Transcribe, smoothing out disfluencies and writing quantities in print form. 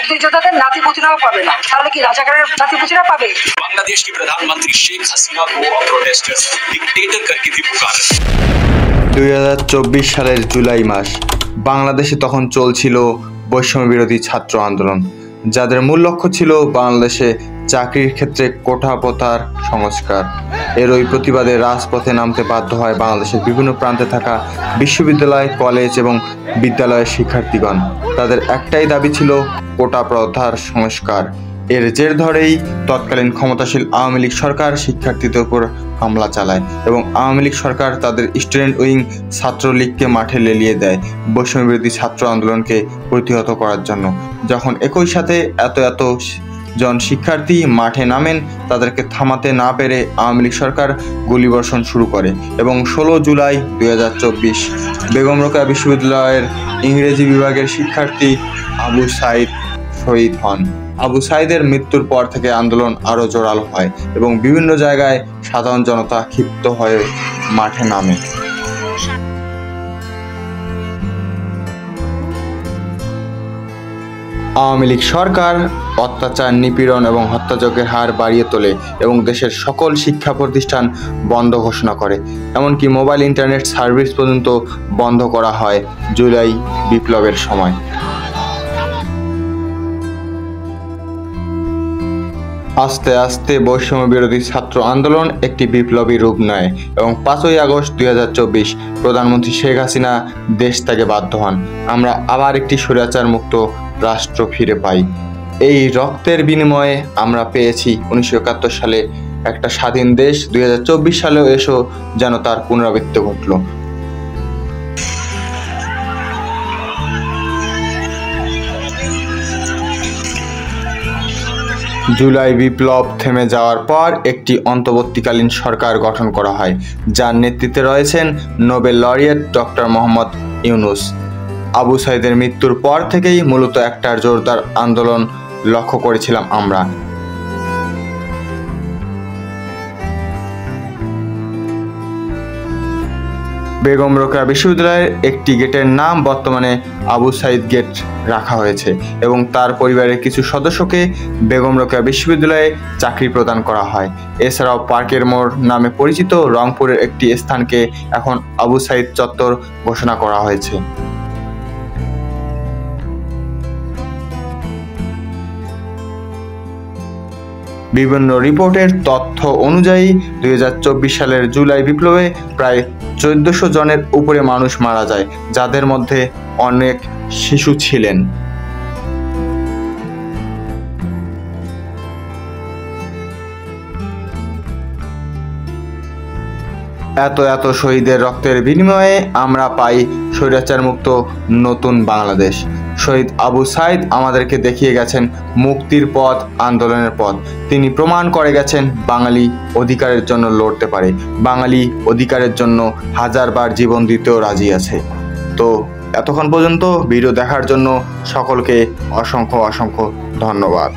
মুক্তিযোদ্ধাদের নাতিপুতিরাও পাবে না, তাহলে কি রাজাকারের নাতিপুতিরা পাবে? बांग्लादेश की प्रधानमंत्री शेख हसीना को प्रोटेस्टर्स डिक्टेटर करके भी पुकारा। 2024 সালের জুলাই মাস। বাংলাদেশে তখন চলছিল বৈষম্য বিরোধী ছাত্র আন্দোলন, যাদের মূল লক্ষ্য ছিল বাংলাদেশে চাকরির ক্ষেত্রে কোটা প্রথার সংস্কার। এর ওই প্রতিবাদে রাজপথে নামতে বাধ্য হয় বাংলাদেশের বিভিন্ন প্রান্তে থাকা বিশ্ববিদ্যালয়, কলেজ এবং বিদ্যালয়ের শিক্ষার্থীগণ। তাদের একটাই দাবি ছিল কোটা প্রথার সংস্কার। এর জের ধরেই তৎকালীন ক্ষমতাশীল আওয়ামী লীগ সরকার শিক্ষার্থীদের উপর হামলা চালায় এবং আওয়ামী লীগ সরকার তাদের স্টুডেন্ট উইং ছাত্রলীগকে মাঠে লেলিয়ে দেয় বৈষম্য বিরোধী ছাত্র আন্দোলনকে প্রতিহত করার জন্য। যখন একই সাথে এত জন শিক্ষার্থী মাঠে নামেন, তাদেরকে থামাতে না পেরে আওয়ামী লীগ সরকার গুলিবর্ষণ শুরু করে এবং 16 জুলাই 2024 বেগম রোকেয়া বিশ্ববিদ্যালয়ের ইংরেজি বিভাগের শিক্ষার্থী আবু সাইদ শহীদ হন। আবু সাইদের মৃত্যুর পর থেকে আন্দোলন আরও জোরালো হয় এবং বিভিন্ন জায়গায় সাধারণ জনতা ক্ষিপ্ত হয়ে মাঠে নামে। আওয়ামী লীগ সরকার অত্যাচার, নিপীড়ন এবং হত্যাযজ্ঞের হার বাড়িয়ে তোলে এবং দেশের সকল শিক্ষা প্রতিষ্ঠান বন্ধ ঘোষণা করে। এমনকি মোবাইল ইন্টারনেট সার্ভিস পর্যন্ত বন্ধ করা হয় জুলাই বিপ্লবের সময়। আস্তে আস্তে বৈষম্য বিরোধী ছাত্র আন্দোলন একটি বিপ্লবী রূপ নেয় এবং 5ই আগস্ট 2024 প্রধানমন্ত্রী শেখ হাসিনা দেশ থেকে বাধ্য হন। আমরা আবার একটি স্বৈরাচার মুক্ত রাষ্ট্র ফিরে পাই। এই রক্তের বিনিময়ে আমরা পেয়েছি 1971 সালে একটা স্বাধীন দেশ। 2024 সালেও এসো যেন তার পুনরাবৃত্তি ঘটল। জুলাই বিপ্লব থেমে যাওয়ার পর একটি অন্তর্বর্তীকালীন সরকার গঠন করা হয়, যার নেতৃত্বে রয়েছেন Nobel laureate doctor Mohammad Yunus. Abu সাইদের মৃত্যুর পর থেকেই মূলত একটা জোরদার আন্দোলন লক্ষ্য করেছিলাম আমরা। বেগম রোকেয়া বিশ্ববিদ্যালয়ের একটি গেটের নাম বর্তমানে আবু সাইদ গেট রাখা হয়েছে এবং তার পরিবারের কিছু সদস্যকে বেগম রোকেয়া বিশ্ববিদ্যালয়ে চাকরি প্রদান করা হয়। এছাড়াও পার্কের মোড় নামে পরিচিত রংপুরের একটি স্থানকে এখন আবু সাইদ চত্বর ঘোষণা করা হয়েছে। বিভিন্ন রিপোর্টের তথ্য অনুযায়ী 2024 সালের জুলাই বিপ্লবে প্রায় 1400 জনের উপরে মানুষ মারা যায়, যাদের মধ্যে অনেক শিশু ছিলেন। এত শহীদের রক্তের বিনিময়ে আমরা পাই স্বৈরাচার মুক্ত নতুন বাংলাদেশ। শহীদ আবু সাইদ আমাদেরকে দেখিয়ে গেছেন মুক্তির পথ, আন্দোলনের পথ। তিনি প্রমাণ করে গেছেন বাঙালি অধিকারের জন্য লড়তে পারে, বাঙালি অধিকারের জন্য হাজারবার জীবন দিতেও রাজি আছে। তো এতক্ষণ পর্যন্ত ভিডিও দেখার জন্য সকলকে অসংখ্য ধন্যবাদ।